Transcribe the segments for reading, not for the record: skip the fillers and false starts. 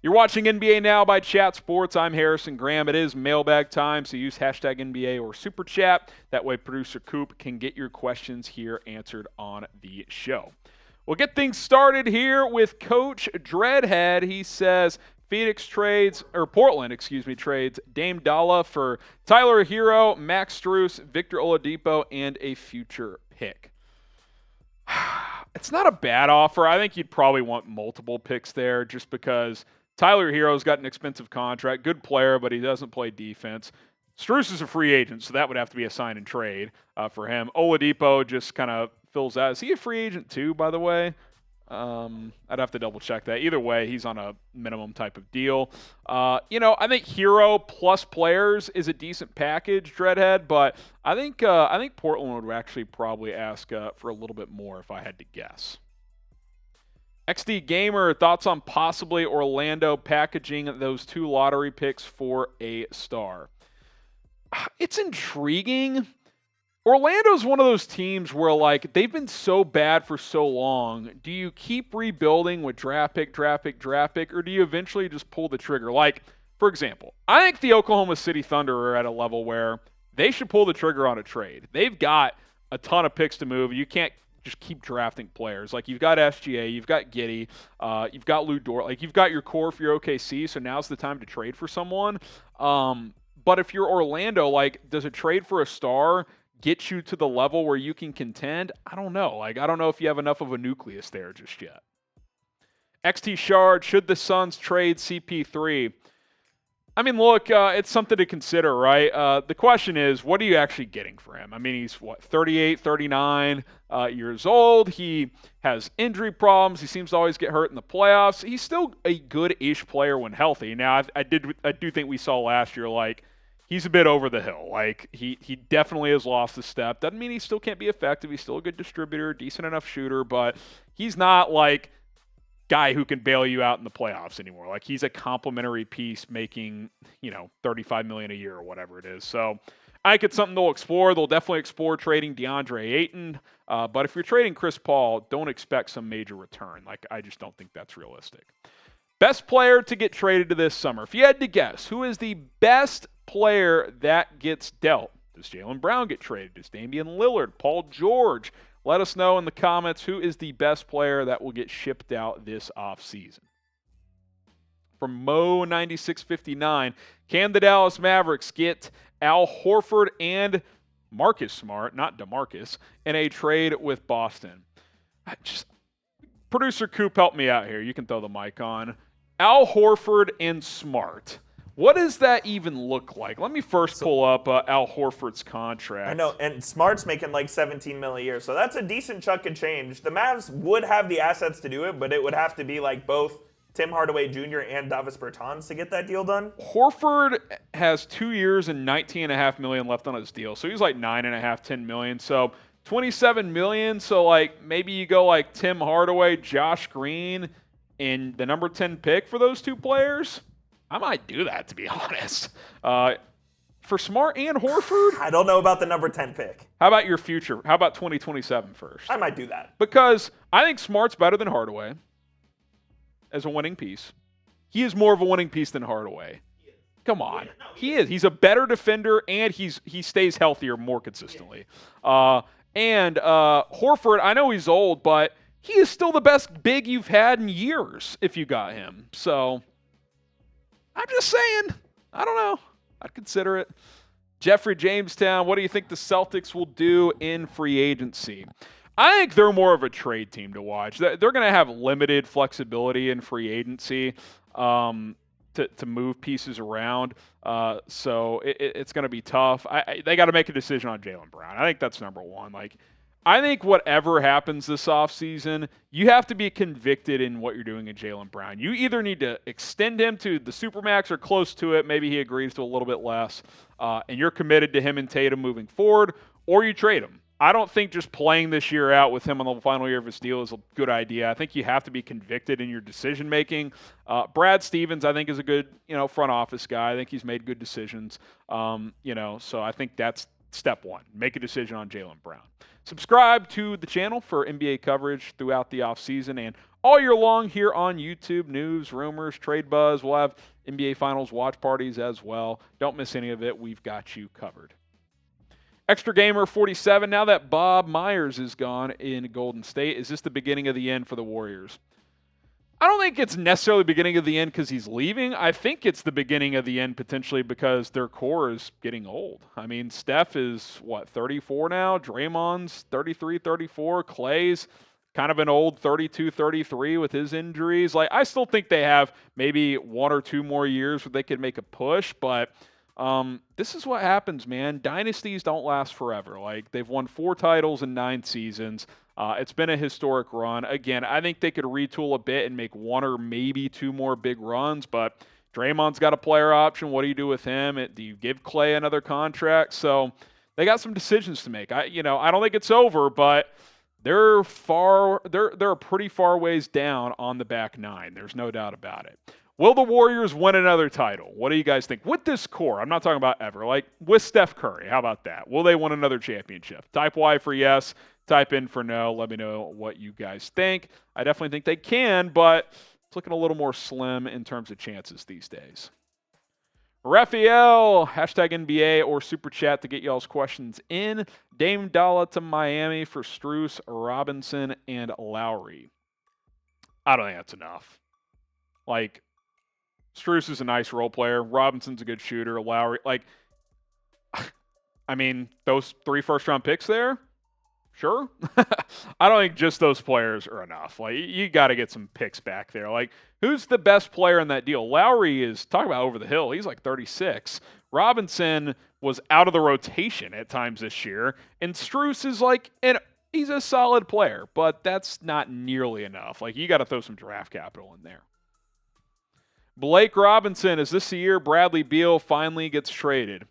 You're watching NBA Now by Chat Sports. I'm Harrison Graham. It is mailbag time, so use hashtag NBA or Super Chat. That way, producer Coop can get your questions here answered on the show. We'll get things started here with Coach Dreadhead. He says Portland trades Dame Dalla for Tyler Herro, Max Strus, Victor Oladipo, and a future pick. It's not a bad offer. I think you'd probably want multiple picks there just because Tyler Herro's got an expensive contract, good player, but he doesn't play defense. Strus is a free agent, so that would have to be a sign and trade for him. Oladipo just kind of fills out. Is he a free agent too, by the way? I'd have to double check that. Either way, he's on a minimum type of deal. I think Herro plus players is a decent package, Dreadhead, but I think Portland would actually probably ask for a little bit more if I had to guess. XD Gamer, thoughts on possibly Orlando packaging those 2 lottery picks for a star? It's intriguing. Orlando's one of those teams where, they've been so bad for so long. Do you keep rebuilding with draft pick, or do you eventually just pull the trigger? For example, I think the Oklahoma City Thunder are at a level where they should pull the trigger on a trade. They've got a ton of picks to move. You can't just keep drafting players. You've got SGA, you've got Giddey, you've got Lou Dort. You've got your core for your OKC, so now's the time to trade for someone. But if you're Orlando, does a trade for a star get you to the level where you can contend? I don't know. I don't know if you have enough of a nucleus there just yet. XT Shard, should the Suns trade CP3? I mean, look, it's something to consider, right? The question is, what are you actually getting for him? I mean, he's, 38, 39 years old. He has injury problems. He seems to always get hurt in the playoffs. He's still a good-ish player when healthy. Now, I do think we saw last year, he's a bit over the hill. He definitely has lost a step. Doesn't mean he still can't be effective. He's still a good distributor, decent enough shooter, but he's not guy who can bail you out in the playoffs anymore. He's a complimentary piece making, $35 million a year or whatever it is. So I think it's something they'll explore. They'll definitely explore trading DeAndre Ayton. But if you're trading Chris Paul, don't expect some major return. I just don't think that's realistic. Best player to get traded to this summer. If you had to guess, who is the best player that gets dealt? Does Jaylen Brown get traded? Does Damian Lillard? Paul George? Let us know in the comments who is the best player that will get shipped out this offseason. From Mo9659, can the Dallas Mavericks get Al Horford and Marcus Smart, not DeMarcus, in a trade with Boston? Producer Coop, help me out here. You can throw the mic on. Al Horford and Smart. What does that even look like? Let me first pull up Al Horford's contract. I know, and Smart's making $17 million a year, so that's a decent chunk of change. The Mavs would have the assets to do it, but it would have to be both Tim Hardaway Jr. and Davis Bertans to get that deal done. Horford has 2 years and $19.5 million left on his deal, so he's $9.5, $10 million. So $27 million. So maybe you go Tim Hardaway, Josh Green, and the number 10 pick for those 2 players. I might do that, to be honest. For Smart and Horford? I don't know about the number 10 pick. How about your future? How about 2027 first? I might do that. Because I think Smart's better than Hardaway as a winning piece. He is more of a winning piece than Hardaway. Come on. He is. He's a better defender, and he stays healthier more consistently. And Horford, I know he's old, but he is still the best big you've had in years if you got him. So I'm just saying, I don't know. I'd consider it. Jeffrey Jamestown, what do you think the Celtics will do in free agency? I think they're more of a trade team to watch. They're going to have limited flexibility in free agency to move pieces around. So it's going to be tough. They got to make a decision on Jaylen Brown. I think that's number one. I think whatever happens this offseason, you have to be convicted in what you're doing in Jaylen Brown. You either need to extend him to the Supermax or close to it. Maybe he agrees to a little bit less. And you're committed to him and Tatum moving forward, or you trade him. I don't think just playing this year out with him on the final year of his deal is a good idea. I think you have to be convicted in your decision-making. Brad Stevens, I think, is a good, front office guy. I think he's made good decisions. So I think that's step one. Make a decision on Jaylen Brown. Subscribe to the channel for NBA coverage throughout the offseason and all year long here on YouTube. News, rumors, trade buzz. We'll have NBA Finals watch parties as well. Don't miss any of it. We've got you covered. Extra Gamer 47. Now that Bob Myers is gone in Golden State, is this the beginning of the end for the Warriors? I don't think it's necessarily the beginning of the end because he's leaving. I think it's the beginning of the end potentially because their core is getting old. I mean, Steph is, 34 now? Draymond's 33, 34. Clay's kind of an old 32, 33 with his injuries. Like, I still think they have maybe 1 or 2 more years where they could make a push, but this is what happens, man. Dynasties don't last forever. Like, they've won 4 titles in 9 seasons. It's been a historic run. Again, I think they could retool a bit and make 1 or maybe 2 more big runs, but Draymond's got a player option. What do you do with him? Do you give Clay another contract? So they got some decisions to make. I don't think it's over, but they're a pretty far ways down on the back 9. There's no doubt about it. Will the Warriors win another title? What do you guys think? With this core, I'm not talking about ever. Like, with Steph Curry, how about that? Will they win another championship? Type Y for yes. Type in for no. Let me know what you guys think. I definitely think they can, but it's looking a little more slim in terms of chances these days. Raphael, hashtag NBA or Super Chat to get y'all's questions in. Dame Dalla to Miami for Strus, Robinson, and Lowry. I don't think that's enough. Like, Strus is a nice role player. Robinson's a good shooter. Lowry, I mean, those 3 first-round picks there, sure. I don't think just those players are enough. Like, you got to get some picks back there. Like, who's the best player in that deal? Lowry is, talk about over the hill. He's like 36. Robinson was out of the rotation at times this year. And Strus is he's a solid player, but that's not nearly enough. Like, you got to throw some draft capital in there. Blake Robinson, is this the year Bradley Beal finally gets traded?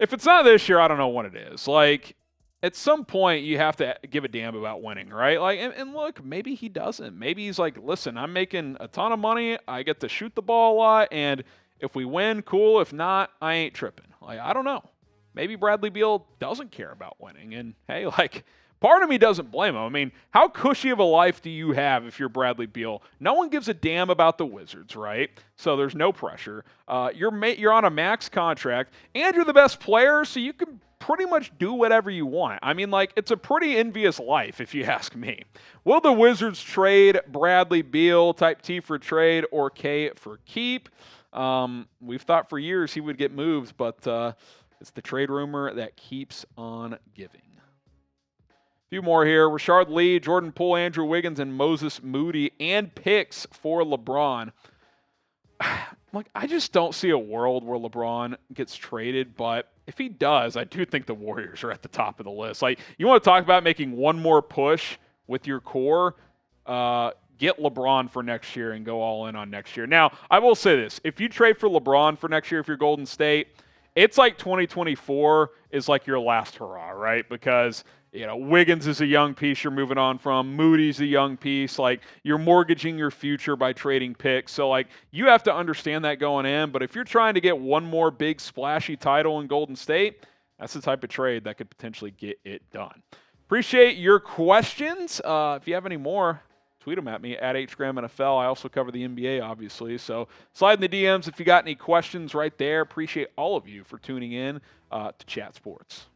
If it's not this year, I don't know what it is. Like, at some point, you have to give a damn about winning, right? Like, and look, maybe he doesn't. Maybe he's like, listen, I'm making a ton of money. I get to shoot the ball a lot, and if we win, cool. If not, I ain't tripping. Like, I don't know. Maybe Bradley Beal doesn't care about winning, and hey, part of me doesn't blame him. I mean, how cushy of a life do you have if you're Bradley Beal? No one gives a damn about the Wizards, right? So there's no pressure. You're on a max contract, and you're the best player, so you can pretty much do whatever you want. I mean, it's a pretty envious life, if you ask me. Will the Wizards trade Bradley Beal, type T for trade, or K for keep? We've thought for years he would get moved, but it's the trade rumor that keeps on giving. Few more here. Rashard Lee, Jordan Poole, Andrew Wiggins, and Moses Moody, and picks for LeBron. I just don't see a world where LeBron gets traded, but if he does, I do think the Warriors are at the top of the list. You want to talk about making one more push with your core, get LeBron for next year and go all in on next year. Now, I will say this. If you trade for LeBron for next year, if you're Golden State, it's like 2024 is like your last hurrah, right? Because Wiggins is a young piece you're moving on from. Moody's a young piece. You're mortgaging your future by trading picks. So, you have to understand that going in. But if you're trying to get one more big splashy title in Golden State, that's the type of trade that could potentially get it done. Appreciate your questions. If you have any more, tweet them at me at HGramNFL. I also cover the NBA, obviously. So slide in the DMs if you got any questions right there. Appreciate all of you for tuning in to Chat Sports.